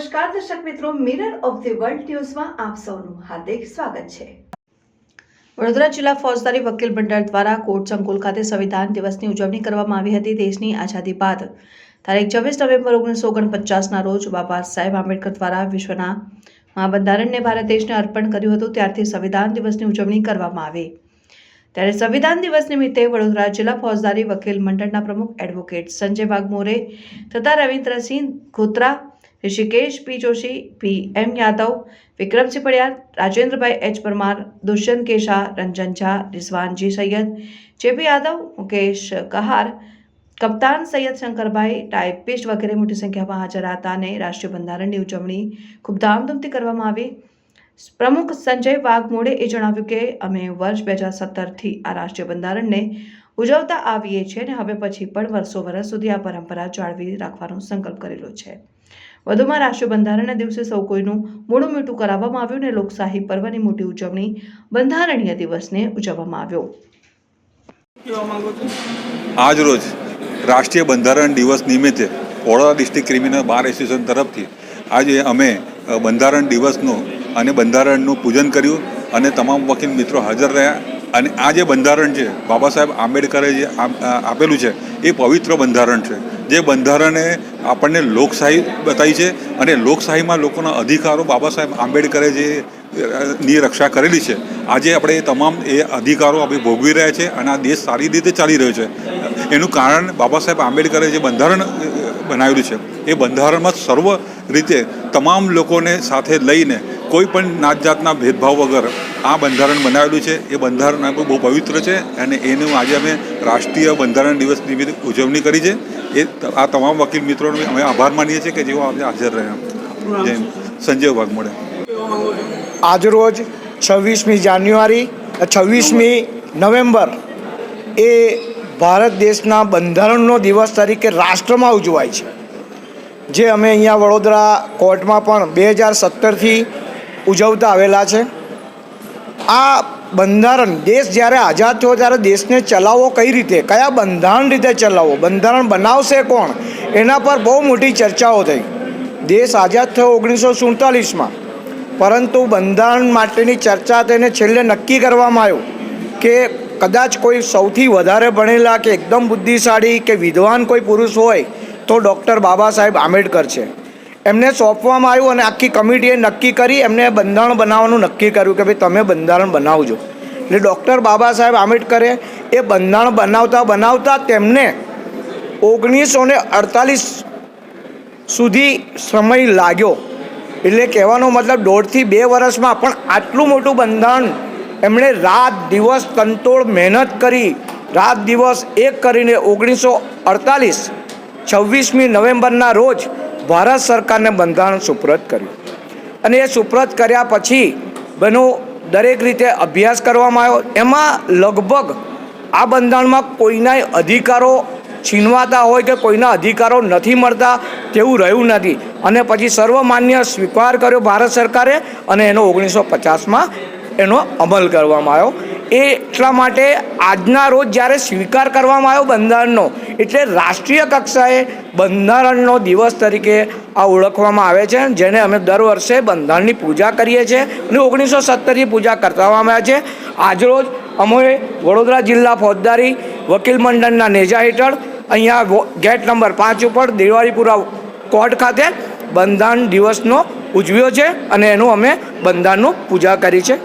નમસ્કાર દર્શક મિત્રો, મિરર ઓફ ધી વર્લ્ડ ન્યૂઝમાં આપ સૌનું હાર્દિક સ્વાગત છે। વડોદરા જિલ્લા ફોજદારી વકીલ મંડળ દ્વારા કોર્ટ સંકુલ ખાતે સંવિધાન દિવસની ઉજવણી કરવામાં આવી હતી। દેશની આઝાદી બાદ તારીખ 24 નવેમ્બર 1949ના રોજ બાબા સાહેબ આંબેડકર દ્વારા વિશ્વના મહાબંધારણને ભારત દેશને અર્પણ કર્યું હતું। ત્યારથી સંવિધાન દિવસની ઉજવણી કરવામાં આવી। ત્યારે સંવિધાન દિવસ નિમિત્તે વડોદરા જિલ્લા ફોજદારી વકીલ મંડળના પ્રમુખ એડવોકેટ સંજય વાઘમોરે તથા Ravindrasinh Gotra, Rishikesh P Joshi, P M Yadav, Vikramsinh Padiyar, Rajendra bhai H Parmar, Dushyant K Shah, Ranjan Jha, Rizwan G Sayed, JP Yadav, Mukesh Kahar, कप्तान सैयद शंकरभाई, टाइपिस्ट वगैरह मोटी संख्याમાં હાજર હતા અને રાષ્ટ્રીય બંધારણની ઉજવણી ખૂબ ધામધૂમથી કરવામાં આવી। પ્રમુખ સંજય વાઘમોડેએ જણાવ્યું કે અમે વર્ષ 2017થી આ રાષ્ટ્રીય બંધારણને ઉજવતા આવીએ છીએ અને હવે પછી પણ વર્ષો વર્ષ સુધી આ પરંપરા જાળવી રાખવાનો સંકલ્પ કરેલો છે। વધુમાં રાષ્ટ્રીય બંધારણના દિવસે સૌ કોઈનું મોઢું મીઠું કરાવવામાં આવ્યું અને લોકશાહી પર્વની મોટી ઉજવણી બંધારણીય દિવસને ઉજવવામાં આવ્યો। આજ રોજ રાષ્ટ્રીય બંધારણ દિવસ નિમિત્તે Vadodara district criminal bar association તરફથી આજે અમે બંધારણ દિવસનું અને બંધારણનું પૂજન કર્યું અને તમામ વકીલ મિત્રો હાજર રહ્યા। અને આ જે બંધારણ છે બાબા સાહેબ આંબેડકરે જે આપેલું છે એ પવિત્ર બંધારણ છે, જે બંધારણે આપણને લોકશાહી બતાવી છે અને લોકશાહીમાં લોકોના અધિકારો બાબા સાહેબ આંબેડકરે જે ની રક્ષા કરેલી છે, આજે આપણે તમામ એ અધિકારો આપણે ભોગવી રહ્યા છે અને આ દેશ સારી રીતે ચાલી રહ્યો છે। એનું કારણ બાબા સાહેબ આંબેડકરે જે બંધારણ બનાવેલું છે એ બંધારણમાં સર્વ રીતે તમામ લોકોને સાથે લઈને કોઈ પણ નાત જાતના ભેદભાવ વગર આ બંધારણ બનાવેલું છે। એ બંધારણ બહુ પવિત્ર છે અને એનું આજે અમે રાષ્ટ્રીય બંધારણ દિવસ નિમિત્તે ઉજવણી કરી છે। એ આ તમામ વકીલ મિત્રોનો અમે આભાર માનીએ છીએ કે જેઓ આજે હાજર રહ્યા। જય સંજય વાઘમોડે। આજરોજ 26મી જાન્યુઆરી 26મી નવેમ્બર એ ભારત દેશના બંધારણનો દિવસ તરીકે રાષ્ટ્રમાં ઉજવાય છે, જે અમે અહીંયા વડોદરા કોર્ટમાં પણ 2017થી ઉજવતા આવેલા છે। આ બંધારણ દેશ જ્યારે આઝાદ થયો ત્યારે દેશને ચલાવવો કઈ રીતે, કયા બંધારણ રીતે ચલાવવો, બંધારણ બનાવશે કોણ, એના પર બહુ મોટી ચર્ચાઓ થઈ। દેશ આઝાદ થયો 1947માં, પરંતુ બંધારણ માટેની ચર્ચા તેને છેલ્લે નક્કી કરવામાં આવ્યું કે કદાચ કોઈ સૌથી વધારે ભણેલા કે એકદમ બુદ્ધિશાળી કે વિદ્વાન કોઈ પુરુષ હોય તો ડૉક્ટર બાબા સાહેબ આંબેડકર છે। એમને સોંપવામાં આવ્યું અને આખી કમિટીએ નક્કી કરી એમને બંધારણ બનાવવાનું નક્કી કર્યું કે ભાઈ તમે બંધારણ બનાવજો। એટલે ડૉક્ટર બાબા સાહેબ આંબેડકરે એ બંધારણ બનાવતા તેમને 1948 સુધી સમય લાગ્યો। એટલે કહેવાનો મતલબ 1.5થી 2 વર્ષમાં પણ આટલું મોટું બંધારણ એમણે રાત દિવસ તનતોડ મહેનત કરી, રાત દિવસ એક કરીને 1948 26મી નવેમ્બરના રોજ ભારત સરકારને બંધારણ સુપ્રત કર્યું અને એ સુપ્રત કર્યા પછી બનો દરેક રીતે અભ્યાસ કરવામાં આવ્યો। એમાં લગભગ આ બંધારણમાં કોઈના અધિકારો છીનવાતા હોય કે કોઈના અધિકારો નથી મળતા તેવું રહ્યું નથી અને પછી સર્વમાન્ય સ્વીકાર કર્યો ભારત સરકારે અને એનો 1950માં એનો અમલ કરવામાં આવ્યો। એટલા માટે આજના રોજ જ્યારે સ્વીકાર કરવામાં આવ્યો બંધારણનો, એટલે રાષ્ટ્રીય કક્ષાએ બંધારણનો દિવસ તરીકે આ ઓળખવામાં આવે છે, જેને અમે દર વર્ષે બંધારણની પૂજા કરીએ છીએ અને 1970થી પૂજા કરતા આવ્યા છે। આજરોજ અમે વડોદરા જિલ્લા ફોજદારી વકીલ મંડળના નેજા હેઠળ અહીંયા ગેટ નંબર 5 ઉપર દિવાળીપુરા કોર્ટ ખાતે બંધારણ દિવસનો ઉજવ્યો છે અને એનું અમે બંધારણનું પૂજા કરી છે।